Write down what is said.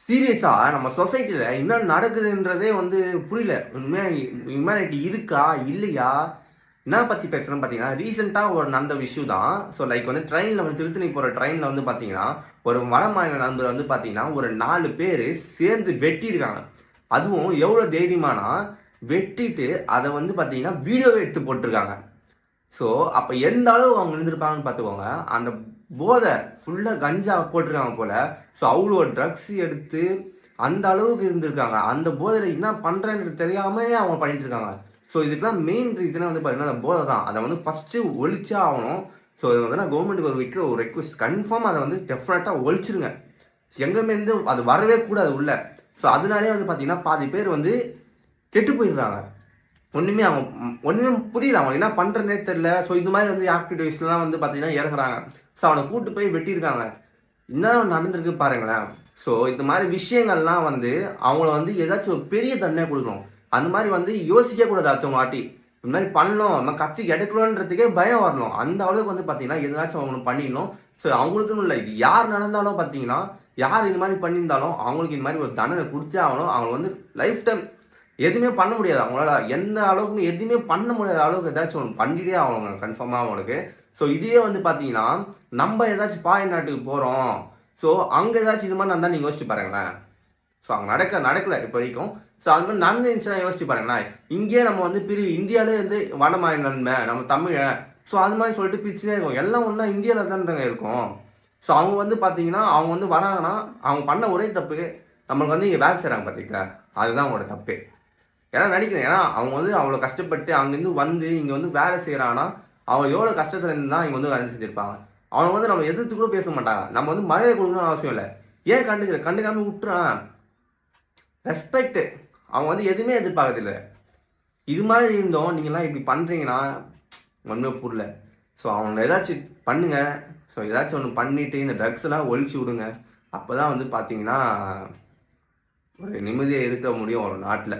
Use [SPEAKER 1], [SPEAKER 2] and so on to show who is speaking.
[SPEAKER 1] சீரியஸா நம்ம சொசைட்டில என்ன நடக்குதுன்றதே வந்து புரியல. உண்மையா ஹியூமனிட்டி இருக்கா? இல்லையா? என்ன பத்தி பேசுறேன்னு பார்த்தீங்கன்னா, ரீசென்ட்டா ஒரு நடந்த விஷயம் தான். ஸோ லைக் வந்து ட்ரெயின்ல வந்து திருத்தணி போற ட்ரெயின்ல வந்து பார்த்தீங்கன்னா, ஒரு வடமாநில நண்பர் வந்து பார்த்தீங்கன்னா, ஒரு 4 பேரு சேர்ந்து வெட்டியிருக்காங்க. அதுவும் எவ்வளோ தைரியமானா, வெட்டிட்டு அத வந்து பார்த்தீங்கன்னா, வீடியோவே எடுத்து போட்டுருக்காங்க. ஸோ, அப்ப எந்த அளவு அவங்க இருந்திருப்பாங்கன்னு பார்த்துக்கோங்க. அந்த போதை ஃபுல்லா கஞ்சா போட்டுருக்காங்க போல. ஸோ, அவ்ளோ ட்ரக்ஸ் எடுத்து அந்த அளவுக்கு இருந்திருக்காங்க. அந்த போதையில என்ன பண்றேன்றது தெரியாமயே அவங்க பண்ணிட்டு இருக்காங்க. ஸோ, இதுக்கெல்லாம் மெயின் ரீசனே வந்து பார்த்தீங்கன்னா, அந்த போதை தான். அத வந்து ஃபர்ஸ்ட்டு ஒழிச்சே ஆவணும். ஸோ, இது வந்து நான் கவர்மெண்ட்டுக்கு ஒரு வைக்கிற ஒரு ரெக்வெஸ்ட். கன்ஃபார்ம் அத வந்து டெஃபினட்டா ஒழிச்சிருங்க. எங்கேருந்து அது வரவே கூடாது உள்ள. ஸோ, அதனாலேயே வந்து பார்த்தீங்கன்னா, பாதி பேர் வந்து கெட்டு போயிடுறாங்க. ஒண்ணுமே புரியல. அவன் என்ன பண்றதுன்னே தெரியல. ஸோ இது மாதிரி வந்து ஆக்டிவிட்டீஸ்லாம் வந்து பார்த்தீங்கன்னா இறங்குறாங்க. ஸோ அவன கூட்டு போய் வெட்டியிருக்காங்க. என்ன நடந்திருக்கு பாருங்களேன். ஸோ இந்த மாதிரி விஷயங்கள்லாம் வந்து அவங்கள வந்து ஏதாச்சும் ஒரு பெரிய தண்டனை கொடுக்கணும். அந்த மாதிரி வந்து யோசிக்க கூடாது அடுத்தவங்க வாட்டி. இந்த மாதிரி பண்ணணும், நம்ம கத்தி எடுக்கணுன்றதுக்கே பயம் வரணும். அந்த அளவுக்கு வந்து பார்த்தீங்கன்னா எதனாச்சும் அவங்க பண்ணிடணும். ஸோ அவங்களுக்குன்னு இல்லை. இது யார் நடந்தாலும் பார்த்தீங்கன்னா, யார் இது மாதிரி பண்ணியிருந்தாலும் அவங்களுக்கு இந்த மாதிரி ஒரு தண்டனை கொடுத்தே ஆகணும். அவங்க வந்து லைஃப் டைம் எதுவுமே பண்ண முடியாது. அவங்களால எந்த அளவுக்குமே எதுவுமே பண்ண முடியாத அளவுக்கு ஏதாச்சும் ஒண்ணு பண்ணிட்டே ஆகணுங்க கன்ஃபார்மா அவங்களுக்கு. ஸோ இதுவே வந்து பார்த்தீங்கன்னா, நம்ம ஏதாச்சும் ஃபாரின் நாட்டுக்கு போறோம். ஸோ அங்க ஏதாச்சும் இது மாதிரி நடந்தா நீங்க யோசிச்சு பாருங்களேன். ஸோ அங்க நடக்கல இப்போ வரைக்கும். ஸோ அது மாதிரி நடந்துச்சுன்னா யோசிச்சு பாருங்களேன். இங்கேயே நம்ம வந்து இந்தியாவிலே வந்து வடமாநில நண்பன், நம்ம தமிழன். ஸோ அது மாதிரி சொல்லிட்டு பிரிச்சுட்டே இருக்கோம். எல்லாம் ஒண்ணா இந்தியாவில தானங்க இருக்கும். ஸோ அவங்க வந்து பார்த்தீங்கன்னா, அவங்க வந்து வராங்கன்னா, அவங்க பண்ண ஒரே தப்பு, நம்மளுக்கு வந்து இங்க வேலை செய்றாங்க பார்த்தீங்களா? அதுதான் அவங்களோட தப்பே. ஏன்னா நடிக்கிறேன். ஏன்னா அவங்க வந்து அவ்வளோ கஷ்டப்பட்டு அங்கேருந்து வந்து இங்கே வந்து வேலை செய்கிறாங்கன்னா, அவங்க எவ்வளோ கஷ்டத்துல இருந்து தான் இங்கே வந்து வேலை செஞ்சுருப்பாங்க. அவங்க வந்து நம்ம எதிர்த்து கூட பேச மாட்டாங்க. நம்ம வந்து மரியாதை கொடுக்கணும்னு அவசியம் இல்லை. ஏன் கண்டுக்காம விட்டுறான். ரெஸ்பெக்ட். அவங்க வந்து எதுவுமே எதிர்பார்க்கறதில்ல. இது மாதிரி இருந்தோம் நீங்களாம் இப்படி பண்ணுறீங்கன்னா ஒன்றுமே புரியல. ஸோ அவங்கள ஏதாச்சும் பண்ணுங்க. ஸோ ஏதாச்சும் ஒன்று பண்ணிட்டு இந்த ட்ரக்ஸ் எல்லாம் ஒழிச்சு விடுங்க. அப்போ தான் வந்து பார்த்தீங்கன்னா ஒரு நிம்மதியாக இருக்க முடியும் ஒரு நாட்டில்.